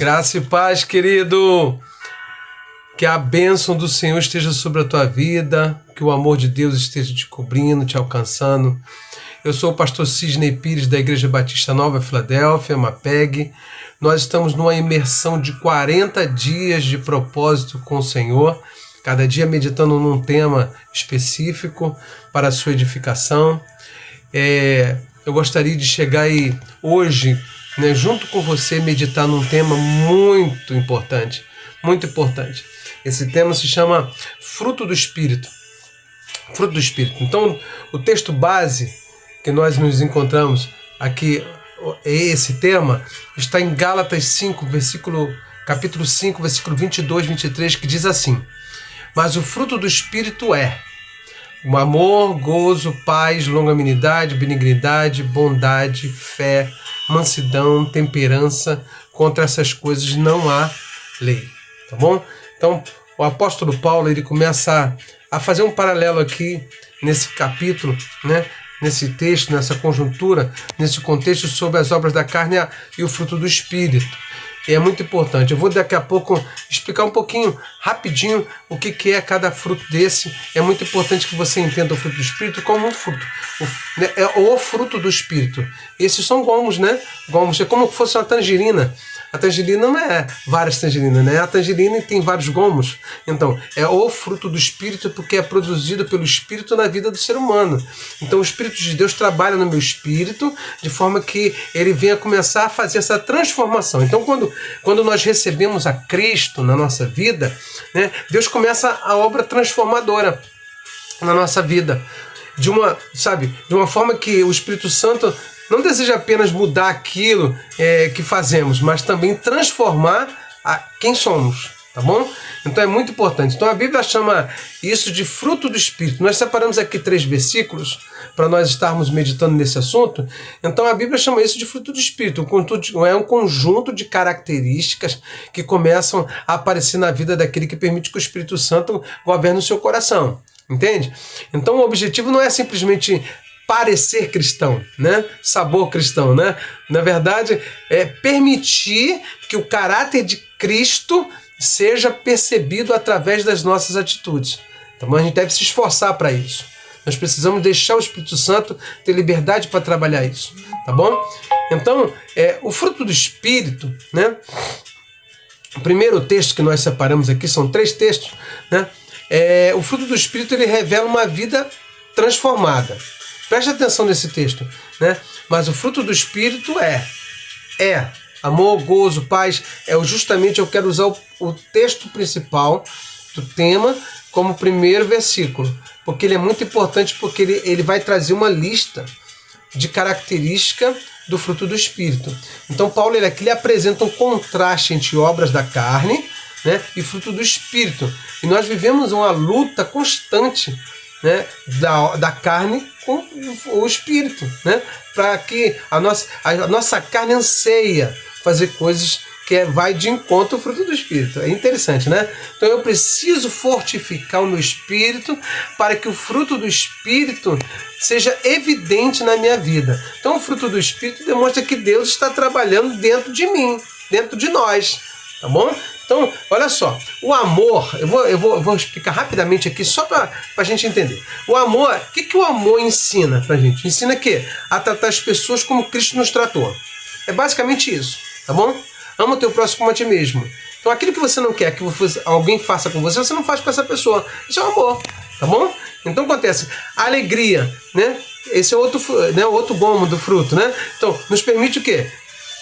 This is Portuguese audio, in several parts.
Graça e paz, querido. Que a bênção do Senhor esteja sobre a tua vida, que o amor de Deus esteja te cobrindo, te alcançando. Eu sou o pastor Sidney Pires, da Igreja Batista Nova Filadélfia, MAPEG. Nós estamos numa imersão de 40 dias de propósito com o Senhor, cada dia meditando num tema específico para a sua edificação. Eu gostaria de chegar aí hoje, junto com você, meditar num tema muito importante, muito importante. Esse tema se chama Fruto do Espírito. Fruto do Espírito. Então, o texto base que nós nos encontramos aqui, esse tema, está em Gálatas 5, capítulo 5, versículo 22, 23, que diz assim: mas o fruto do Espírito é o amor, gozo, paz, longanimidade, benignidade, bondade, fé, mansidão, temperança. Contra essas coisas não há lei. Tá bom? Então, o apóstolo Paulo, ele começa a fazer um paralelo aqui nesse capítulo, nesse texto, nessa conjuntura, nesse contexto sobre as obras da carne e o fruto do Espírito. E é muito importante. Eu vou daqui a pouco explicar um pouquinho, rapidinho, o que é cada fruto desse. É muito importante que você entenda o fruto do Espírito como um fruto. É o fruto do Espírito. Esses são gomos, né? Gomos. É como se fosse uma tangerina. A tangerina não é várias tangerinas, né? A tangerina tem vários gomos. Então, é o fruto do Espírito porque é produzido pelo Espírito na vida do ser humano. Então, o Espírito de Deus trabalha no meu espírito de forma que ele venha começar a fazer essa transformação. Então, quando nós recebemos a Cristo na nossa vida, Deus começa a obra transformadora na nossa vida. De uma forma que o Espírito Santo não deseja apenas mudar aquilo que fazemos, mas também transformar quem somos, tá bom? Então é muito importante. Então a Bíblia chama isso de fruto do Espírito. Nós separamos aqui 3 versículos para nós estarmos meditando nesse assunto. Então a Bíblia chama isso de fruto do Espírito. É um conjunto de características que começam a aparecer na vida daquele que permite que o Espírito Santo governe o seu coração. Entende? Então o objetivo não é simplesmente parecer cristão, sabor cristão, Na verdade, é permitir que o caráter de Cristo seja percebido através das nossas atitudes. Então a gente deve se esforçar para isso. Nós precisamos deixar o Espírito Santo ter liberdade para trabalhar isso, tá bom? Então, o fruto do Espírito, o primeiro texto que nós separamos aqui, são 3 textos, o fruto do Espírito, ele revela uma vida transformada. Preste atenção nesse texto, Mas o fruto do Espírito é amor, gozo, paz. Justamente eu quero usar o texto principal do tema como primeiro versículo, porque ele é muito importante, porque ele vai trazer uma lista de características do fruto do Espírito. Então Paulo ele apresenta um contraste entre obras da carne, e fruto do Espírito. E nós vivemos uma luta constante, da carne com o Espírito, para que a nossa carne anseia fazer coisas que vai de encontro ao fruto do Espírito. É interessante, Então eu preciso fortificar o meu espírito para que o fruto do Espírito seja evidente na minha vida. Então o fruto do Espírito demonstra que Deus está trabalhando dentro de mim, dentro de nós, tá bom? Então, olha só, o amor, eu vou explicar rapidamente aqui, só para a gente entender. O amor, o que o amor ensina para a gente? Ensina o quê? A tratar as pessoas como Cristo nos tratou. É basicamente isso, tá bom? Ama o teu próximo como a ti mesmo. Então, aquilo que você não quer que alguém faça com você, você não faz com essa pessoa. Isso é o amor, tá bom? Então, acontece, a alegria, Esse é outro gomo do fruto, Então, nos permite o quê?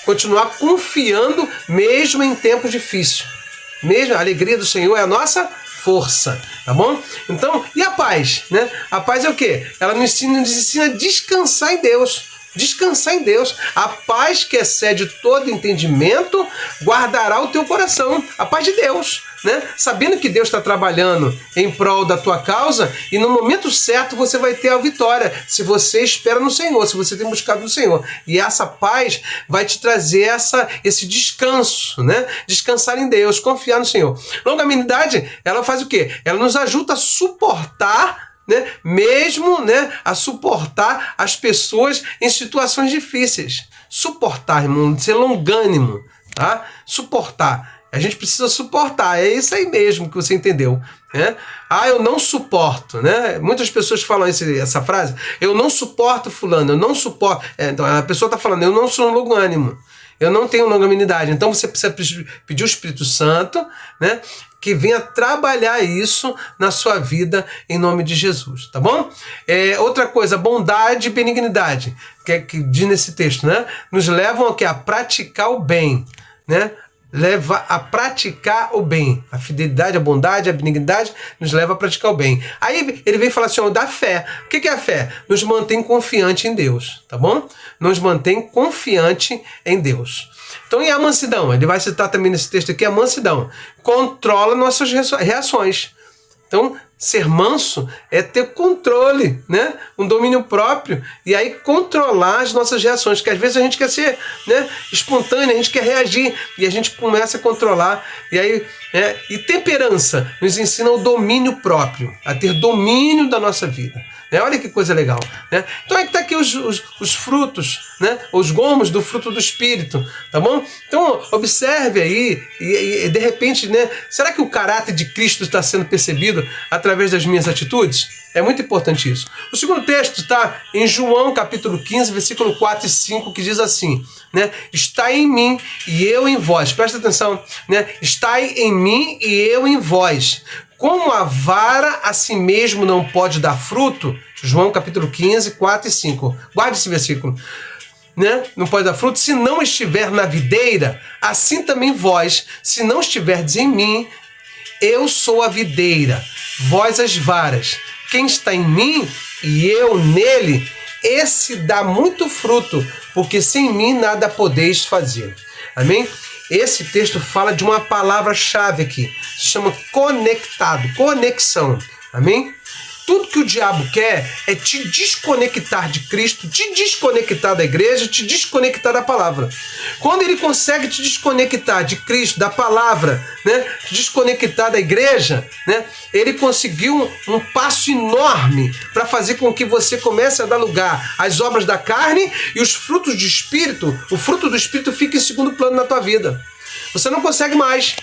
Continuar confiando mesmo em tempos difíceis. Mesmo a alegria do Senhor é a nossa força, tá bom? Então, e a paz, A paz é o quê? Ela nos ensina a descansar em Deus. Descansar em Deus. A paz que excede todo entendimento guardará o teu coração. A paz de Deus, Sabendo que Deus está trabalhando em prol da tua causa e no momento certo você vai ter a vitória se você espera no Senhor, se você tem buscado no Senhor. E essa paz vai te trazer esse descanso, Descansar em Deus, confiar no Senhor. Longanimidade, ela faz o quê? Ela nos ajuda a suportar mesmo a suportar as pessoas em situações difíceis. Suportar, irmão, ser longânimo, tá? Suportar. A gente precisa suportar, é isso aí mesmo que você entendeu, né? Ah, eu não suporto, né? Muitas pessoas falam essa frase, eu não suporto fulano, eu não suporto. Então a pessoa está falando, eu não sou longânimo, eu não tenho longanimidade. Então você precisa pedir o Espírito Santo, né? Que venha trabalhar isso na sua vida em nome de Jesus, tá bom? Outra coisa, bondade e benignidade, que diz nesse texto, né? Nos levam ao que? A praticar o bem, né? Leva a praticar o bem. A fidelidade, a bondade, a benignidade nos leva a praticar o bem. Aí ele vem falar assim, da fé. O que é a fé? Nos mantém confiante em Deus, tá bom? Nos mantém confiante em Deus. Então, e a mansidão? Ele vai citar também nesse texto aqui a mansidão. Controla nossas reações. Então, ser manso é ter controle, né? Um domínio próprio. E aí controlar as nossas reações. Porque às vezes a gente quer ser, né, espontâneo, a gente quer reagir. E a gente começa a controlar. E aí, e temperança nos ensina o domínio próprio. A ter domínio da nossa vida. Olha que coisa legal, né? Então é que está aqui os frutos, né? Os gomos do fruto do Espírito, tá bom? Então observe aí e de repente, né? Será que o caráter de Cristo está sendo percebido através das minhas atitudes? É muito importante isso. O segundo texto está em João capítulo 15, versículo 4 e 5, que diz assim, né? Está em mim e eu em vós. Presta atenção, né? Está em mim e eu em vós. Como a vara a si mesmo não pode dar fruto, João capítulo 15, 4 e 5. Guarde esse versículo. Né? Não pode dar fruto, se não estiver na videira, assim também vós, se não estiverdes em mim, eu sou a videira, vós as varas. Quem está em mim e eu nele, esse dá muito fruto, porque sem mim nada podeis fazer. Amém? Esse texto fala de uma palavra-chave aqui, se chama conectado, conexão, amém? Tudo que o diabo quer é te desconectar de Cristo, te desconectar da igreja, te desconectar da palavra. Quando ele consegue te desconectar de Cristo, da palavra, né, te desconectar da igreja, né, ele conseguiu um passo enorme para fazer com que você comece a dar lugar às obras da carne e os frutos do Espírito, o fruto do Espírito fica em segundo plano na tua vida. Você não consegue mais,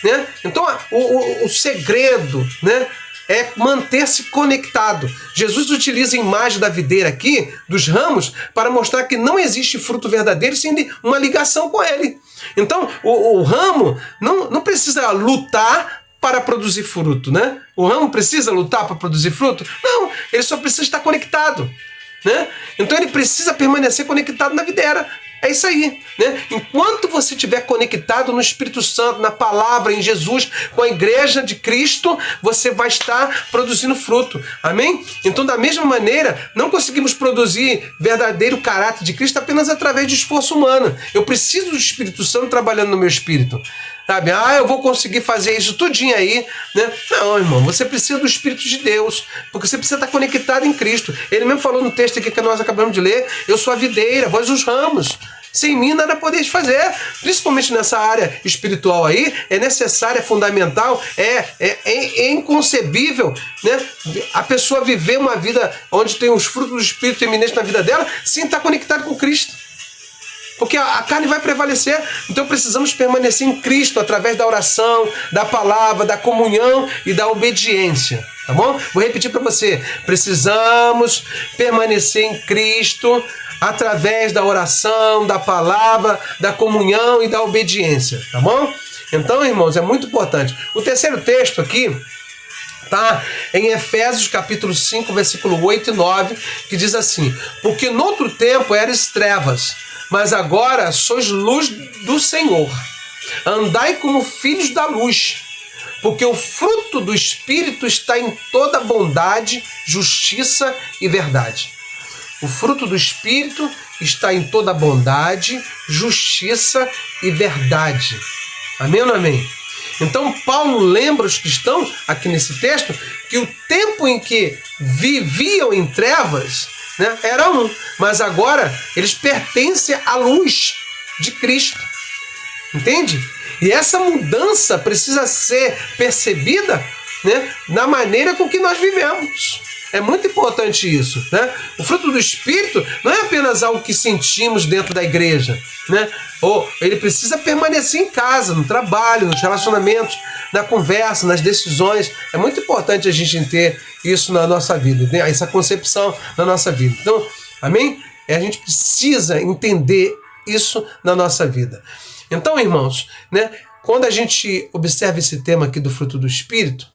né? Então o segredo, né, é manter-se conectado. Jesus utiliza a imagem da videira aqui, dos ramos, para mostrar que não existe fruto verdadeiro sem uma ligação com ele. Então, o ramo não precisa lutar para produzir fruto, né? O ramo precisa lutar para produzir fruto? Não, ele só precisa estar conectado, né? Então ele precisa permanecer conectado na videira. É isso aí, né? Enquanto você estiver conectado no Espírito Santo, na palavra, em Jesus, com a igreja de Cristo, você vai estar produzindo fruto. Amém? Então, da mesma maneira, não conseguimos produzir verdadeiro caráter de Cristo apenas através de esforço humano. Eu preciso do Espírito Santo trabalhando no meu espírito. Sabe? Eu vou conseguir fazer isso tudinho aí, né? Não, irmão, você precisa do Espírito de Deus, porque você precisa estar conectado em Cristo. Ele mesmo falou no texto aqui que nós acabamos de ler, eu sou a videira, vós os ramos. Sem mim nada podeis fazer. Principalmente nessa área espiritual aí, é necessário, é fundamental, é inconcebível, né? A pessoa viver uma vida onde tem os frutos do Espírito eminentes na vida dela, sem estar conectado com Cristo. Porque a carne vai prevalecer. Então precisamos permanecer em Cristo através da oração, da palavra, da comunhão e da obediência. Tá bom? Vou repetir para você. Precisamos permanecer em Cristo através da oração, da palavra, da comunhão e da obediência. Tá bom? Então, irmãos, é muito importante. O terceiro texto aqui tá em Efésios capítulo 5, versículo 8 e 9, que diz assim: porque noutro tempo eras trevas, mas agora sois luz do Senhor. Andai como filhos da luz, porque o fruto do Espírito está em toda bondade, justiça e verdade. O fruto do Espírito está em toda bondade, justiça e verdade. Amém ou não amém? Então Paulo lembra os cristãos, aqui nesse texto, que o tempo em que viviam em trevas, né, era um, mas agora eles pertencem à luz de Cristo. Entende? E essa mudança precisa ser percebida, né, na maneira com que nós vivemos. É muito importante isso, né? O fruto do Espírito não é apenas algo que sentimos dentro da igreja, né? Ou ele precisa permanecer em casa, no trabalho, nos relacionamentos, na conversa, nas decisões. É muito importante a gente ter isso na nossa vida, né? Essa concepção na nossa vida. Então, amém? A gente precisa entender isso na nossa vida. Então, irmãos, né? Quando a gente observa esse tema aqui do fruto do Espírito,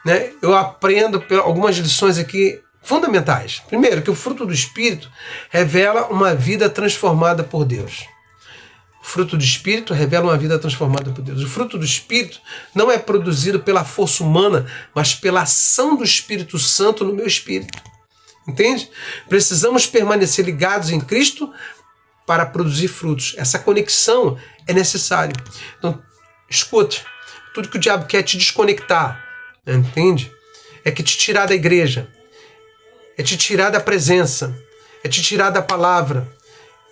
né, eu aprendo algumas lições aqui fundamentais. Primeiro, que o fruto do Espírito revela uma vida transformada por Deus. O fruto do Espírito revela uma vida transformada por Deus. O fruto do Espírito não é produzido pela força humana, mas pela ação do Espírito Santo no meu espírito. Entende? Precisamos permanecer ligados em Cristo para produzir frutos. Essa conexão é necessária. Então, escute, tudo que o diabo quer é te desconectar, entende? É que te tirar da igreja, é te tirar da presença, é te tirar da palavra,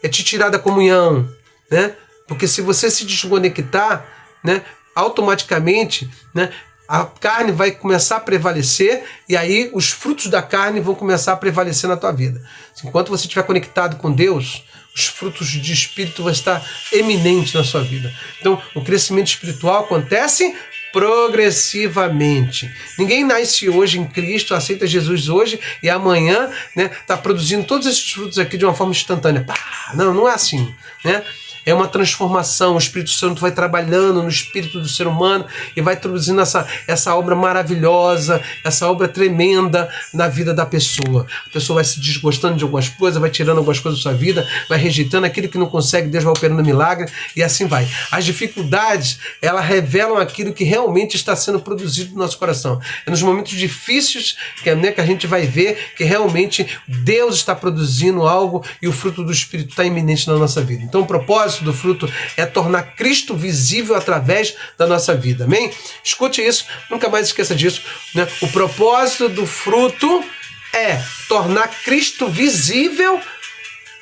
é te tirar da comunhão, né? Porque se você se desconectar, né, automaticamente, né, a carne vai começar a prevalecer e aí os frutos da carne vão começar a prevalecer na tua vida. Enquanto você estiver conectado com Deus, os frutos de Espírito vão estar eminentes na sua vida. Então, o crescimento espiritual acontece progressivamente. Ninguém nasce hoje em Cristo, aceita Jesus hoje e amanhã, né, tá produzindo todos esses frutos aqui de uma forma instantânea. Não, não é assim, né? É uma transformação, o Espírito Santo vai trabalhando no espírito do ser humano e vai produzindo essa obra maravilhosa, essa obra tremenda na vida da pessoa. A pessoa vai se desgostando de algumas coisas, vai tirando algumas coisas da sua vida, vai rejeitando aquilo que não consegue, Deus vai operando milagre e assim vai. As dificuldades, elas revelam aquilo que realmente está sendo produzido no nosso coração. É nos momentos difíceis que a gente vai ver que realmente Deus está produzindo algo e o fruto do Espírito está iminente na nossa vida. Então o propósito do fruto é tornar Cristo visível através da nossa vida, amém? Escute isso, nunca mais esqueça disso, né? O propósito do fruto é tornar Cristo visível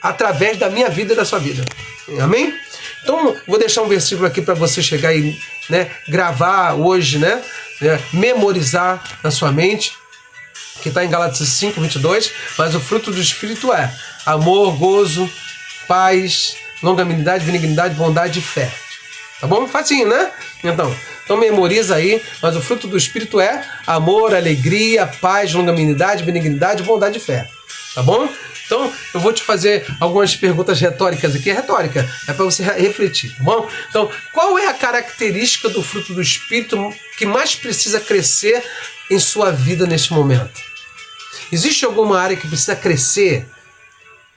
através da minha vida e da sua vida, amém? Então, vou deixar um versículo aqui para você chegar e, né, gravar hoje, né, memorizar na sua mente, que está em Gálatas 5:22, mas o fruto do Espírito é amor, gozo, paz, longanimidade, benignidade, bondade e fé. Tá bom? Facinho, né? Então memoriza aí, mas o fruto do Espírito é amor, alegria, paz, longanimidade, benignidade, bondade e fé. Tá bom? Então eu vou te fazer algumas perguntas retóricas aqui. É retórica, é para você refletir, tá bom? Então, qual é a característica do fruto do Espírito que mais precisa crescer em sua vida neste momento? Existe alguma área que precisa crescer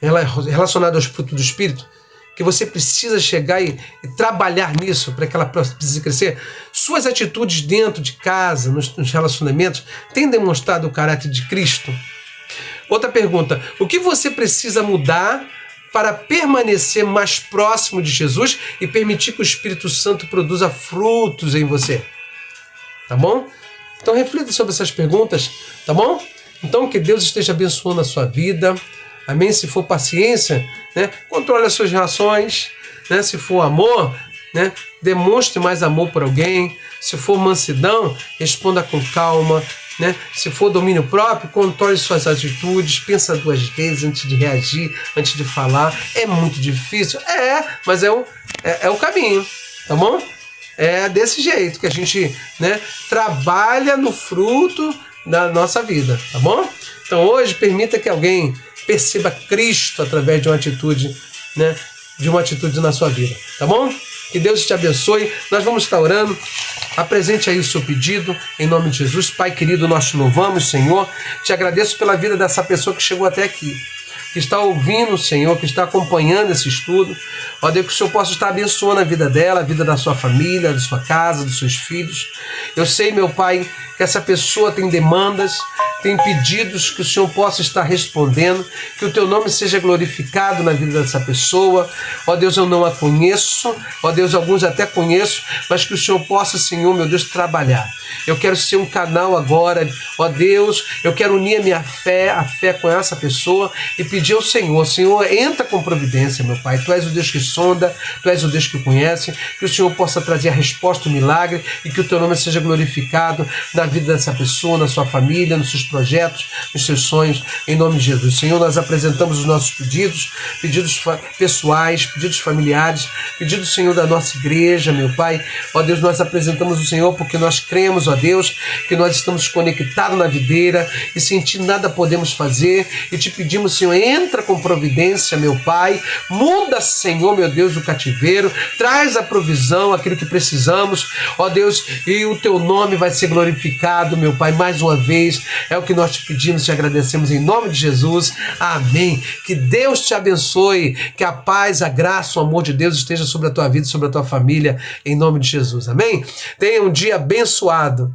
relacionada aos frutos do Espírito? Que você precisa chegar e trabalhar nisso para que ela precise crescer? Suas atitudes dentro de casa, nos relacionamentos, têm demonstrado o caráter de Cristo? Outra pergunta, o que você precisa mudar para permanecer mais próximo de Jesus e permitir que o Espírito Santo produza frutos em você? Tá bom? Então reflita sobre essas perguntas, tá bom? Então que Deus esteja abençoando a sua vida. Amém? Se for paciência, né, controle as suas reações, né? Se for amor, né, demonstre mais amor por alguém. Se for mansidão, responda com calma, né? Se for domínio próprio, controle suas atitudes, pensa 2 vezes antes de reagir, antes de falar. É muito difícil? Mas é o caminho, tá bom? É desse jeito que a gente, né, trabalha no fruto da nossa vida, tá bom? Então hoje permita que alguém perceba Cristo através de uma atitude, né, na sua vida, tá bom? Que Deus te abençoe. Nós vamos estar orando. Apresente aí o seu pedido, em nome de Jesus. Pai querido, nós te louvamos, Senhor. Te agradeço pela vida dessa pessoa que chegou até aqui, que está ouvindo, Senhor, que está acompanhando esse estudo. Ó Deus, que o Senhor possa estar abençoando a vida dela, a vida da sua família, da sua casa, dos seus filhos. Eu sei, meu Pai, que essa pessoa tem demandas, tem pedidos, que o Senhor possa estar respondendo, que o teu nome seja glorificado na vida dessa pessoa. Ó Deus, eu não a conheço, ó Deus, alguns até conheço, mas que o Senhor possa, Senhor, meu Deus, trabalhar. Eu quero ser um canal agora, ó Deus, eu quero unir a minha fé, com essa pessoa e pedir ao Senhor, Senhor, entra com providência, meu Pai. Tu és o Deus que sonda, tu és o Deus que conhece, que o Senhor possa trazer a resposta, o milagre, e que o teu nome seja glorificado na vida dessa pessoa, na sua família, nos seus projetos, nos seus sonhos, em nome de Jesus. Senhor, nós apresentamos os nossos pedidos pessoais, pedidos familiares, pedidos, Senhor, da nossa igreja, meu Pai. Ó Deus, nós apresentamos o Senhor porque nós cremos, ó Deus, que nós estamos conectados na videira e sem Ti nada podemos fazer, e te pedimos, Senhor, entra com providência, meu Pai, muda, Senhor, meu Deus, o cativeiro, traz a provisão, aquilo que precisamos, ó Deus, e o Teu nome vai ser glorificado, meu Pai, mais uma vez, é o que nós te pedimos, te agradecemos em nome de Jesus, amém. Que Deus te abençoe, que a paz, a graça, o amor de Deus esteja sobre a tua vida, sobre a tua família, em nome de Jesus, amém. Tenha um dia abençoado.